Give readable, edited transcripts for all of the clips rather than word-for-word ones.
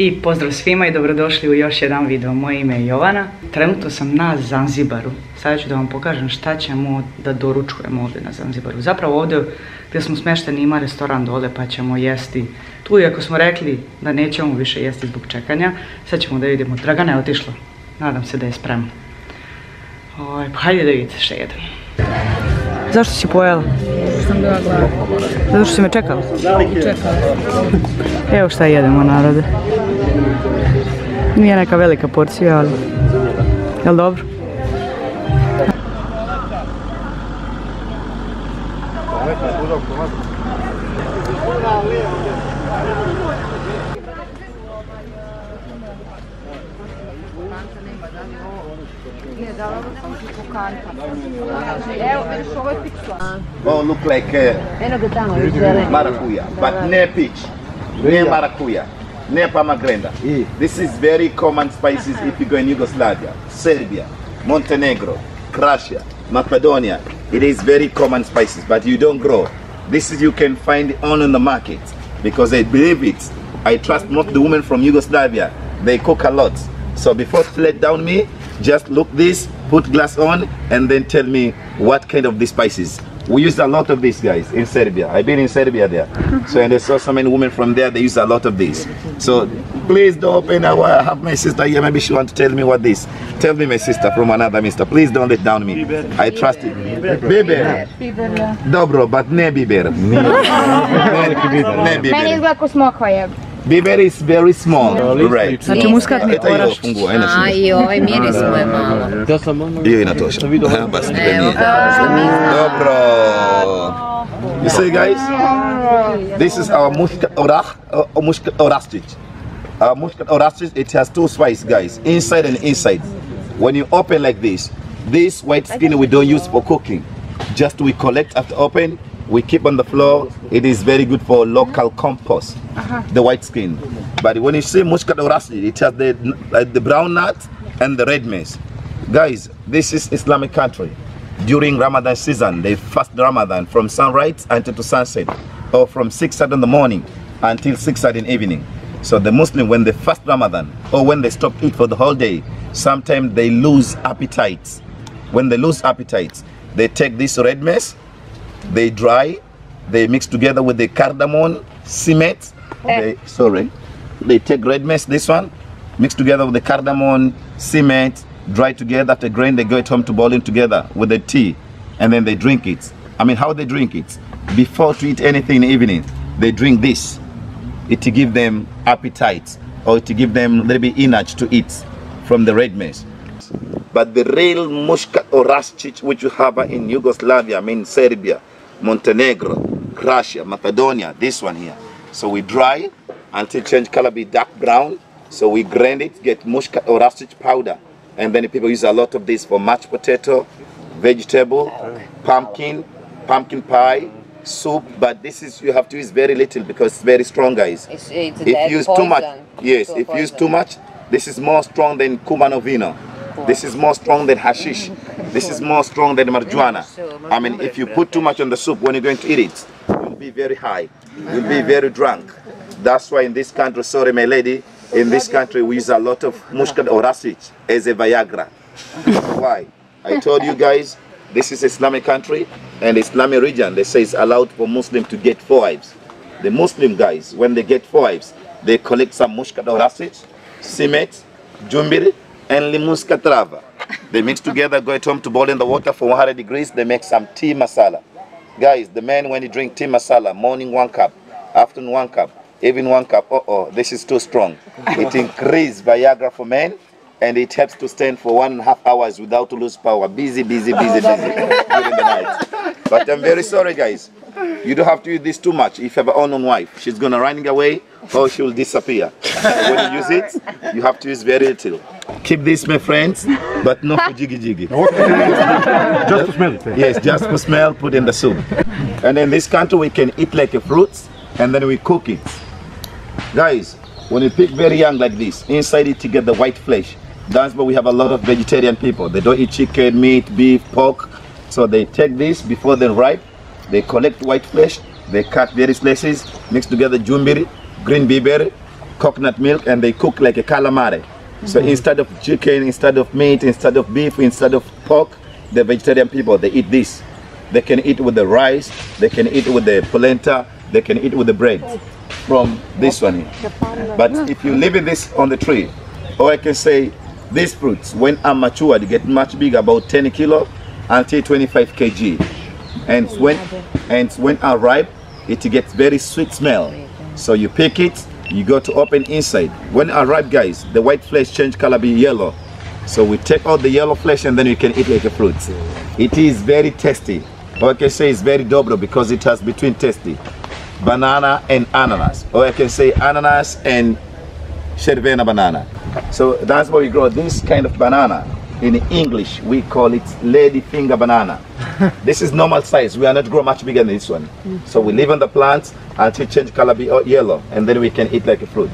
I pozdrav svima i dobrodošli u još jedan video. Moje ime je Jovana. Trenutno sam na Zanzibaru. Sada ću da vam pokažem šta ćemo da doručujemo ovdje na Zanzibaru. Zapravo ovdje gdje smo smješteni ima restoran dole pa ćemo jesti tu. Iako smo rekli da nećemo više jesti zbog čekanja, sad ćemo da vidimo. Dragana je otišla. Nadam se da je spremna. Pa hajde da vidite šta jedem. Zašto si pojela? Sam bila gladna. Zato što si me čekala? Čekala. Evo šta jedemo, narode. Nije neka velika porcija, ali... Jel' dobro? Oh, look like maracuya, but ne peach, ne maracuya, ne pomegranate. This is very common spices if you go in Yugoslavia, Serbia, Montenegro, Croatia, Macedonia. It is very common spices, but you don't grow. This is you can find it on the market because I believe it. I trust most of the women from Yugoslavia. They cook a lot. So before to let down me, just look this, put glass on, and then tell me what kind of these spices. We use a lot of these guys in Serbia. I've been in Serbia there. So and I saw so many women from there, they use a lot of these. So please don't open. I have my sister here, maybe she wants to tell me what this. Tell me my sister from another mister. Please don't let down me. I trust it. Biber. Dobro, but ne biber. Ne biber. Meni izgleda ko smokva. Biber is very small, right? Znači muskatni oraščić. A i ovaj miris mu je malo. I na to što. Bas ne mi. Dobro. You see guys? This is our muskat oraščić. Our muskat oraščić, it has two spices, guys, inside and inside. When you open like this white skin we don't use for cooking. Just we collect after open. We keep on the floor. It is very good for local compost, the white skin. But when you see muscat oraščić, it has the brown nut and the red maize. Guys, this is Islamic country. During Ramadan season, they fast Ramadan from sunrise until to sunset, or from 6 in the morning until 6 in the evening. So the Muslim, when they fast Ramadan, or when they stop eat for the whole day, sometimes they lose appetites. When they lose appetites, they take this red maize, they dry, they mix together with the cardamom, cement. They take red maize, this one, mix together with the cardamom, cement, dry together. After grain, they go at home to boil it together with the tea, and then they drink it. I mean, how they drink it? Before to eat anything in the evening, they drink this. It to give them appetite, or to give them a little bit energy to eat from the red maize. But the real muscat oraščić which you have in Yugoslavia, I mean Serbia, Montenegro, Croatia, Macedonia, this one here. So we dry until change color, be dark brown. So we grind it, get muscat oraščić powder. And then people use a lot of this for mashed potato, vegetable, pumpkin pie, soup. But this is, you have to use very little because it's very strong, guys. It's if you use too much, yes, if you use too much, this is more strong than kumanovino. This is more strong than hashish. This is more strong than marijuana. I mean, if you put too much on the soup, when you're going to eat it, you'll be very high. You'll be very drunk. That's why in this country, sorry my lady, in this country we use a lot of muscat oraščić as a Viagra. Why? I told you guys, this is Islamic country and Islamic region. They say it's allowed for Muslim to get 4 wives. The Muslim guys, when they get 4 wives, they collect some muscat oraščić, cement, jumbiri, and limuska trava. They mix together, go at home to boil in the water for 100 degrees. They make some tea masala. Guys, the man when you drink tea masala, morning 1 cup, afternoon 1 cup, even 1 cup, this is too strong. It increases Viagra for men, and it helps to stand for 1.5 hours without to lose power. Busy during the night. But I'm very sorry, guys. You don't have to use this too much. If you have an unknown wife, she's gonna run away or she will disappear. When you use it, you have to use very little. Keep this, my friends, but not for jiggy. Just to smell it. Yes, just for smell, put in the soup. And in this country, we can eat like a fruit, and then we cook it. Guys, when you pick very young like this, inside it you get the white flesh. That's why we have a lot of vegetarian people. They don't eat chicken, meat, beef, pork. So they take this before they're ripe. They collect white flesh. They cut various slices, mix together jumbiri, green biber, coconut milk, and they cook like a calamari. So instead of chicken, instead of meat, instead of beef, instead of pork, the vegetarian people, they eat this. They can eat with the rice, they can eat with the polenta, they can eat with the bread from this one here. But if you leave this on the tree, or I can say these fruits, when are mature, they get much bigger, about 10 kilo until 25 kg. And when are ripe, it gets very sweet smell. So you pick it, you go to open inside. When are ripe, guys, the white flesh change color, be yellow. So we take out the yellow flesh and then you can eat like a fruit. It is very tasty. Or I can say it's very dobro because it has between tasty banana and ananas. Or I can say ananas and Cervena banana. So that's why we grow this kind of banana. In English, we call it lady finger banana. This is normal size. We are not grow much bigger than this one. So we leave on the plants until change color be yellow, and then we can eat like a fruit.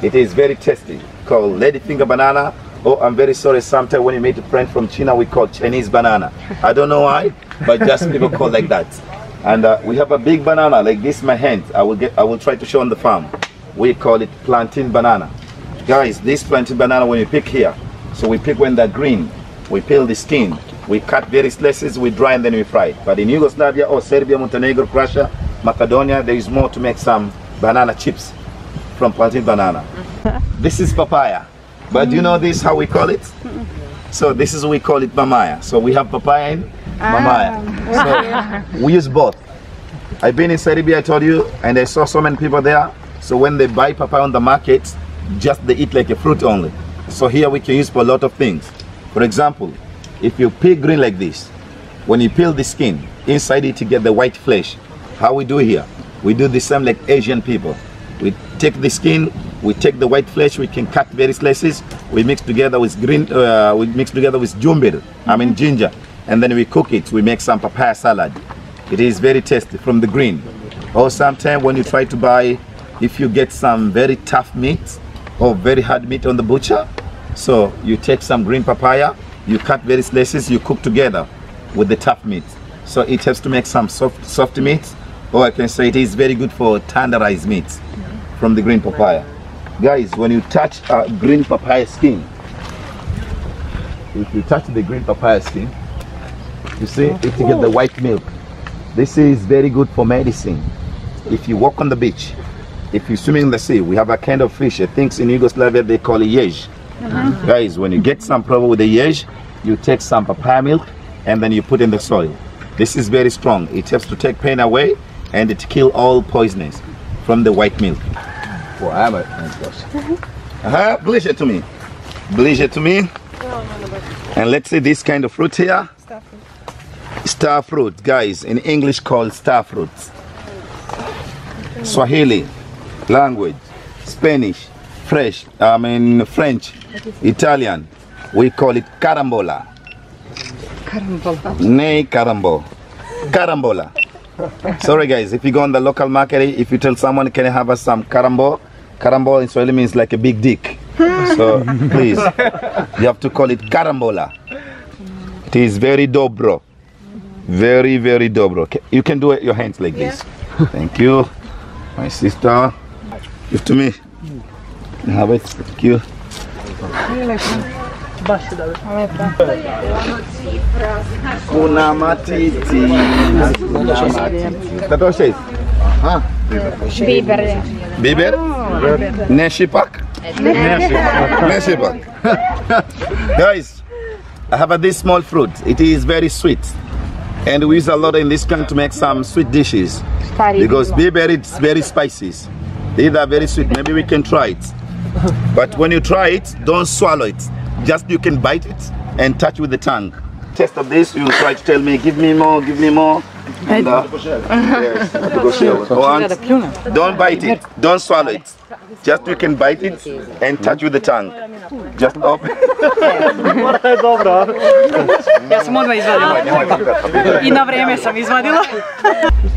It is very tasty. Called lady finger banana. Oh, I'm very sorry. Sometimes when you meet a friend from China, we call Chinese banana. I don't know why, but just people call like that. And we have a big banana like this in my hand. I will try to show on the farm. We call it plantain banana. Guys, this plantain banana when you pick here, so we pick when they're green, we peel the skin, we cut various slices, we dry and then we fry it. But in Yugoslavia or Serbia, Montenegro, Russia, Macedonia, there is more to make some banana chips from plantain banana. This is papaya. But do you know this, how we call it? So this is what we call it mamaya. So we have papaya and mamaya. So we use both. I've been in Serbia, I told you, and I saw so many people there. So when they buy papaya on the market, just they eat like a fruit only. So here we can use for a lot of things. For example, if you peel green like this, when you peel the skin, inside it you get the white flesh. How we do here? We do the same like Asian people. We take the skin, we take the white flesh, we can cut various slices, we mix together with ginger, and then we cook it. We make some papaya salad. It is very tasty from the green. Or sometimes when you try to buy, if you get some very tough meat or very hard meat on the butcher, so you take some green papaya, you cut various slices, you cook together with the tough meat. So it helps to make some soft meat, or I can say it is very good for tenderized meat from the green papaya. Guys, when you touch green papaya skin, if you touch the green papaya skin, you see it you get the white milk. This is very good for medicine. If you walk on the beach, if you swim in the sea, we have a kind of fish, I think in Yugoslavia they call it yej. Guys, when you get some problem with the yej, you take some papaya milk and then you put in the soil. This is very strong. It helps to take pain away and it kills all poisonous from the white milk. Bliže to me. Bliže to me. And let's see this kind of fruit here. Star fruit, guys, in English called star fruit. Swahili language, Spanish, French, Italian, we call it carambola. Carambola. Nay, carambo. Carambola. Sorry guys, if you go on the local market, if you tell someone can I have us some carambo, carambo in Swahili means like a big dick. So please, you have to call it carambola. It is very dobro. Very, very dobro. Okay. You can do it your hands like this. Thank you. My sister. Give to me. Have it. Thank you. Una matiti. Tato šest? Biber. Biber? Ne šipak? Ne šipak. Guys, I have this small fruit. It is very sweet. And we use a lot in this country to make some sweet dishes. Because biber is very spicy. These are very sweet. Maybe we can try it. But when you try it, don't swallow it. Just you can bite it and touch with the tongue. Taste of this, you will try to tell me, give me more, give me more. And, yes, don't bite it, don't swallow it. Just you can bite it and touch with the tongue. Just open. Ja sam odmah izvadila. I na vrijeme sam izvadila.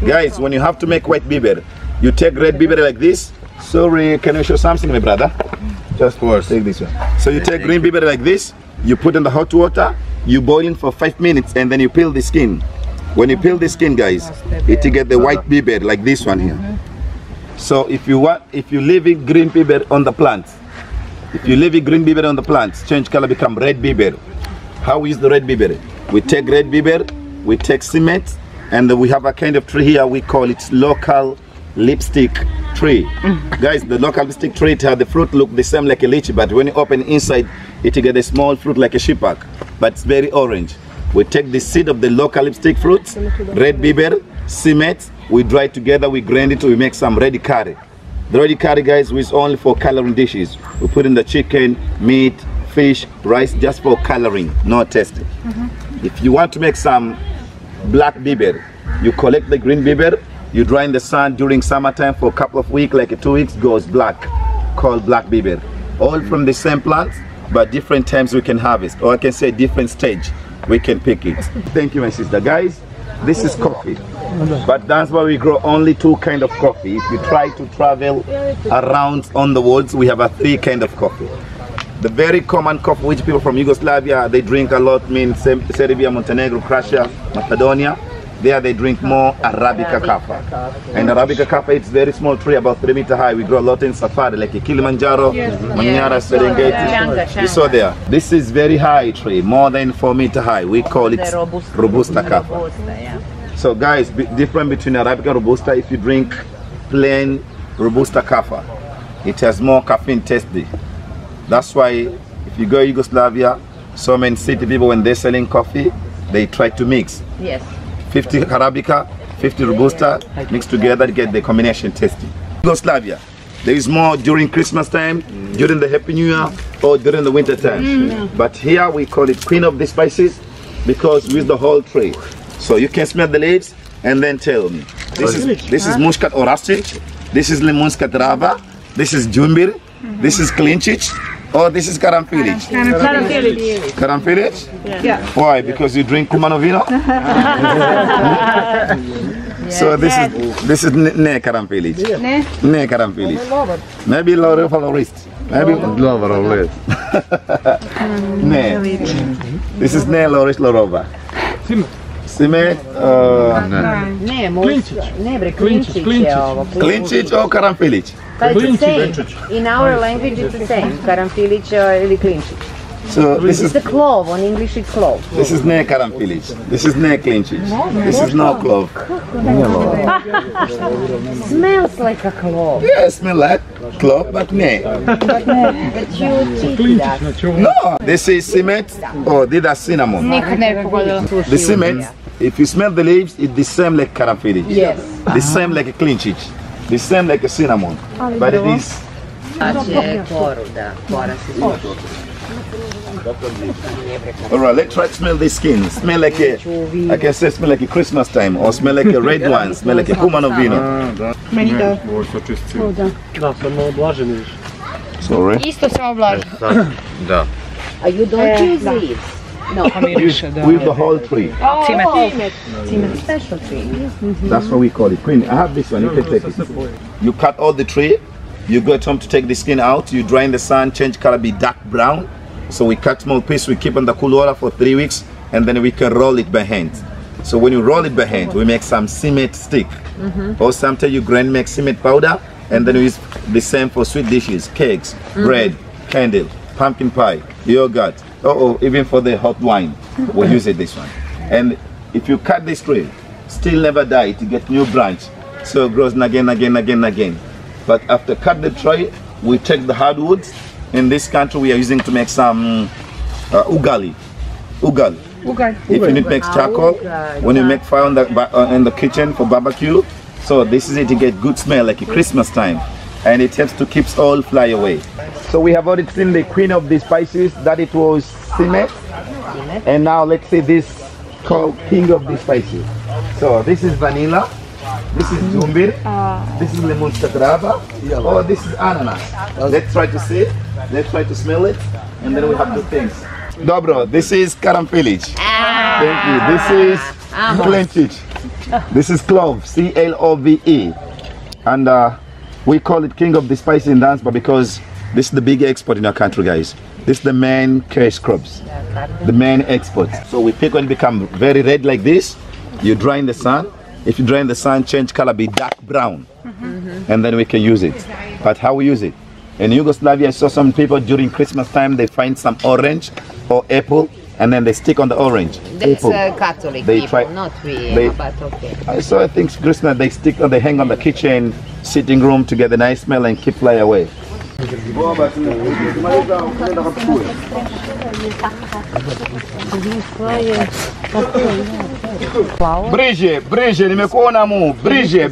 Guys, when you have to make white biber, you take red biber like this. Sorry, can you show something, my brother? Just for take this one. So you take green biber like this, you put in the hot water, you boil it for 5 minutes, and then you peel the skin. When you peel the skin, guys, it you get the white biber like this one here. So if you leave it green pepper on the plant, change color, become red pepper. How we use the red pepper? We take red pepper, we take cement, and we have a kind of tree here, we call it local lipstick tree. Guys, the local lipstick tree, it has the fruit look the same like a lychee, but when you open inside, it get a small fruit like a shipak, but it's very orange. We take the seed of the local lipstick fruits, red pepper, cement, we dry it together, we grind it, we make some ready curry. The ready curry, guys, is only for coloring dishes. We put in the chicken, meat, fish, rice, just for coloring, no tasting. If you want to make some black pepper, you collect the green pepper, you dry in the sun during summertime for a couple of weeks, like 2 weeks, goes black, called black pepper. All from the same plant, but different times we can harvest, or I can say different stage we can pick it. Thank you, my sister. Guys, this is coffee, but that's why we grow only 2 kinds of coffee. If you try to travel around on the world, we have 3 kinds of coffee. The very common coffee which people from Yugoslavia, they drink a lot, means Serbia, Montenegro, Croatia, Macedonia. There they drink more Arabica kappa. And Arabica kappa, it's very small tree, about 3 meters high. We grow a lot in safari, like Kilimanjaro, Manyara, Serengeti. You saw there. This is very high tree, more than 4 meters high. We call it Robusta kappa. So guys, difference between Arabica and Robusta, if you drink plain Robusta kappa, it has more caffeine tasty. That's why if you go to Yugoslavia, so many city people, when they're selling coffee, they try to mix. Yes. 50 Arabica, 50 Robusta, mixed together to get the combination tasty. Yugoslavia, there is more during Christmas time, during the Happy New Year, or during the winter time. But here we call it Queen of the Spices because we use the whole tree. So you can smell the leaves and then tell me. This is Muscat Orasic, this is Limunska Drava, this is Jumbir, this is Klinčić, or this is Karamfilić. Karamfilić? Yeah. Why? Because you drink Kumanovino? So this is Ne Karamfilić. Ne Karamfilić. Maybe Lovrist. Maybe Lovrist. Ne. This is Ne Lovrist Lorova. Cimet, Klinčić or Karamfilić? It's the same. In our language it's the same. Karamfilić ili Klinčić. So this is the clove. On English it's clove. This is Ne Karamfilić. This is Ne Klinčić. This is no clove. Smells like a clove. Yeah, smell like clove, but Ne. But you cheated us. No, this is cement or did a cinnamon. The cement, if you smell the leaves, it's the same like Karamfilić. Yes. The same like a Klinčić. The same like a cinnamon, but it is. Alright, let's try to smell the skin. Smell like a, I can say, smell like a Christmas time, or smell like a red one, smell like a Kumanovino. Sorry. Isto samo vlažno. Da. You don't use leaves. No. With the whole tree. Cimet. Special tree. That's what we call it. Queen, I have this one, you can take it. You cut all the tree, you go at home to take the skin out, you dry in the sun, change color, be dark brown. So we cut small piece, we keep on the cool water for 3 weeks, and then we can roll it by hand. So when you roll it by hand, we make some cement stick. Or sometimes you grind, make cement powder, and then we use the same for sweet dishes, cakes, bread, candle, pumpkin pie, yogurt. Even for the hot wine, we'll use it this one. And if you cut this tree, still never die, it get new branch. So it grows again. But after cut the tree, we take the hardwoods. In this country, we are using to make some ugali. If you need to make charcoal, when you make fire in the kitchen for barbecue, so this is it to get good smell like a Christmas time. And it helps to keep all fly away. So we have already seen the queen of the spices, that it was cement. And now let's see this called king of the spices. So this is vanilla, this is jumbir, this is Limunska Drava, or this is ananas. Let's try to see it, let's try to smell it, and then we have 2 things. Dobro, this is Karamfilić. Thank you. This is Klinčić. This is clove, C-L-O-V-E. And we call it king of the spices in Zanzibar because this is the big export in our country, guys. This is the main cash crops, the main export. So we pick when it become very red like this, you dry in the sun. If you dry in the sun, change color, be dark brown. and then we can use it. But how we use it? In Yugoslavia, I saw some people during Christmas time, they find some orange or apple, and then they stick on the orange. That's Catholic they people, try, not we, but okay. I saw, I think Christmas, they stick on, they hang on the kitchen, sitting room to get a nice smell and keep fly away. Brije, nimekuona mu. Brije,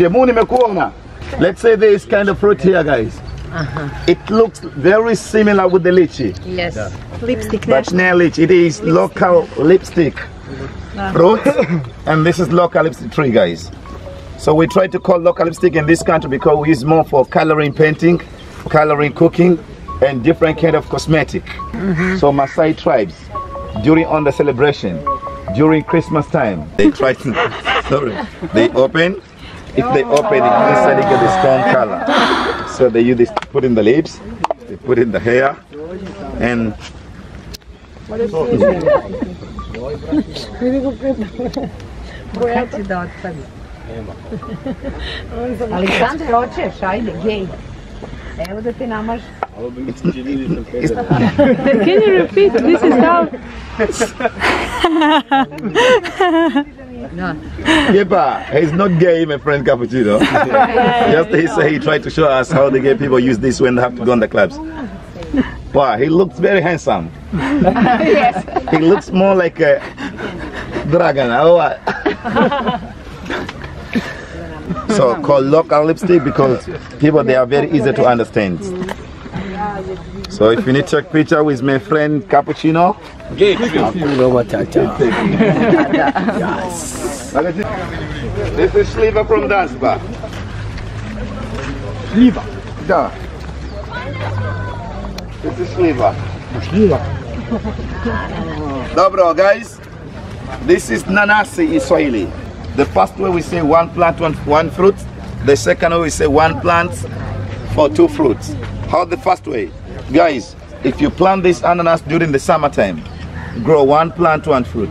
mu nimekuona. Let's say there is kind of fruit here, guys. It looks very similar with the lychee. Yes. Lipstick. But not lychee, it is local lipstick fruit, and this is local lipstick tree, guys. So we try to call local lipstick in this country because we use more for coloring painting, coloring cooking, and different kind of cosmetic. So Maasai tribes, during on the celebration, during Christmas time, they try to, they open. If they open it, inside they get a strong color. So they use this to put in the lips, they put in the hair, and Aleksandar, hoćeš, ajde, gej. Evo da ti namaš. Can you repeat? This is how. Yepa, he's not gay, my friend Cappuccino. Just he tried to show us how the gay people use this when they have to go on the clubs. Wow, he looks very handsome. Yes. He looks more like a dragon. So called local lipstick because people, they are very easy to understand. So if you need to take picture with my friend Cappuccino, this is Sliva from ZANZIBAR. Sliva? Da. This is Sliva. Dobro, guys. This is nanasi in Swahili. The first way we say one plant, one fruit. The second way we say one plant for two fruits. How the first way? Guys, if you plant this ananas during the summertime, grow one plant, one fruit.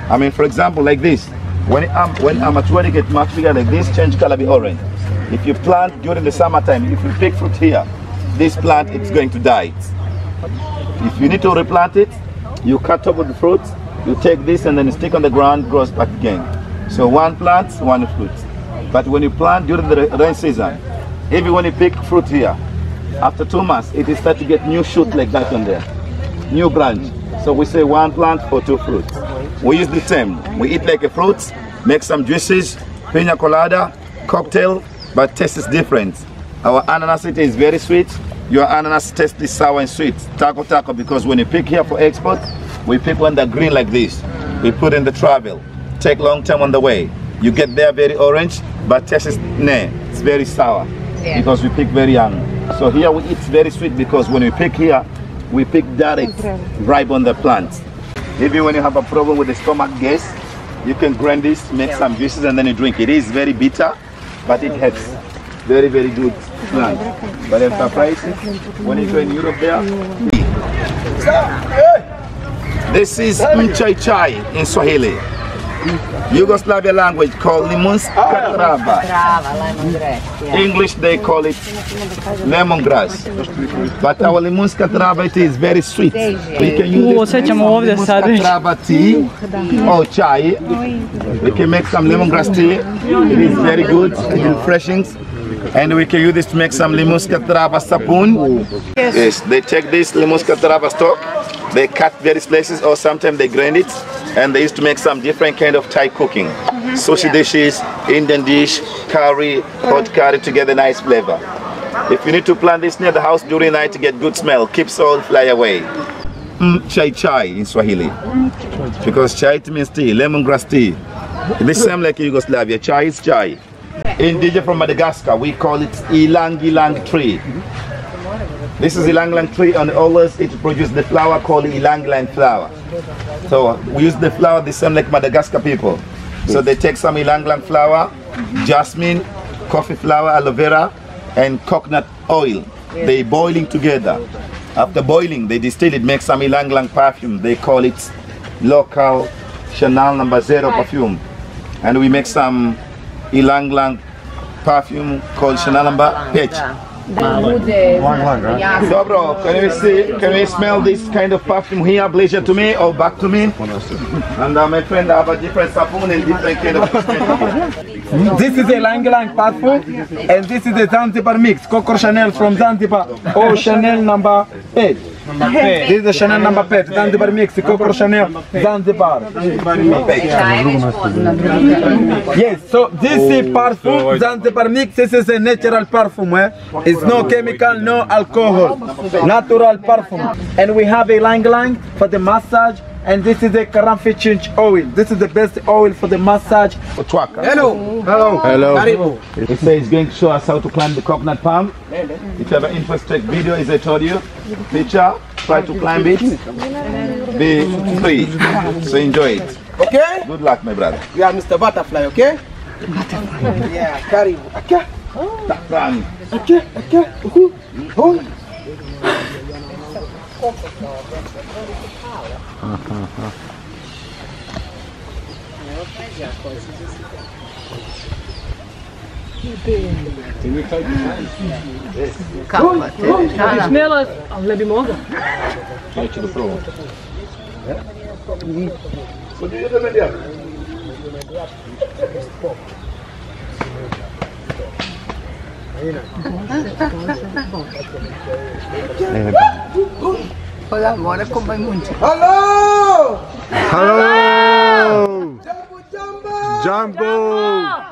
I mean, for example, like this. When amateur get much bigger like this, change color be orange. If you plant during the summertime, if you pick fruit here, this plant it's going to die. If you need to replant it, you cut off the fruit, you take this and then you stick on the ground, grows back again. So one plant, one fruit. But when you plant during the rain season, even when you pick fruit here, after 2 months, it is start to get new shoot like that on there, new branch. So we say one plant for two fruits. We use the same. We eat like a fruit, make some juices, pina colada, cocktail, but taste is different. Our ananas it is very sweet. Your ananas taste is sour and sweet. Taco, because when you pick here for export, we pick when they're green like this. We put in the travel. Take long time on the way. You get there very orange, but taste is it's very sour because we pick very young. So here we eat very sweet because when we pick here, we pick direct ripe on the plant. Maybe when you have a problem with the stomach gas, you can grind this, make some juices, and then you drink. It is very bitter, but it helps. Very, very good plant. But if I price it, when you go in Europe there, this is Untitled in Swahili. Yugoslavia language called lemonska trava. English they call it lemongrass. But our lemonska trava it is very sweet. We can use lemonska trava tea or chai. We can make some lemongrass tea. It is very good and refreshing. And we can use this to make some lemonska trava sapun. Yes, they take this lemonska trava stock. They cut various slices or sometimes they grind it, and they used to make some different kind of Thai cooking. Sushi dishes, Indian dish, curry, hot curry to get a nice flavor. If you need to plant this near the house during night to get good smell, keeps all fly away. Chai in Swahili. Because chai means tea, lemongrass tea. This same like Yugoslavia, chai is chai. Indigenous from Madagascar, we call it ilang-ilang tree. This is ilang-ilang tree, and always it produces the flower called ilang-ilang flower. So we use the flower the same like Madagascar people. So they take some ilang-ilang flower, jasmine, coffee flower, aloe vera, and coconut oil. They boiling together. After boiling, they distill it, make some ilang-ilang perfume. They call it local Chanel No. 0 perfume. And we make some ilang-ilang perfume called Chanel number 5. Dobro, can we smell this kind of perfume here, pleasure to me or back to me? And my friend have a different sapun and different kind of This is a Lang Lang perfume and this is a Zanzibar mix, Coco Chanel from Zanzibar or Chanel number 8. This is the Chanel number 5, Zanzibar mix, Coco Chanel, Zanzibar. Yes, so this is perfume, Zanzibar mix, this is a natural perfume. It's no chemical, no alcohol, natural perfume. And we have a Lang Lang for the massage. And this is a karamfil oil. This is the best oil for the massage. Hello. Hello. Hello. He says he's going to show us how to climb the coconut palm. If you have an interesting video, as I told you, picture, try to climb it. Be free. So enjoy it. Okay? Good luck, my brother. We are Mr. Butterfly, okay? Butterfly. Yeah, carry. Okay. Run. Okay. Oh. Smjela, ali ne bi mogla. Neću da probam. What do you do, Media? Hola, mora con baimuncha. Hello! Hello! Jumbo! Jumbo!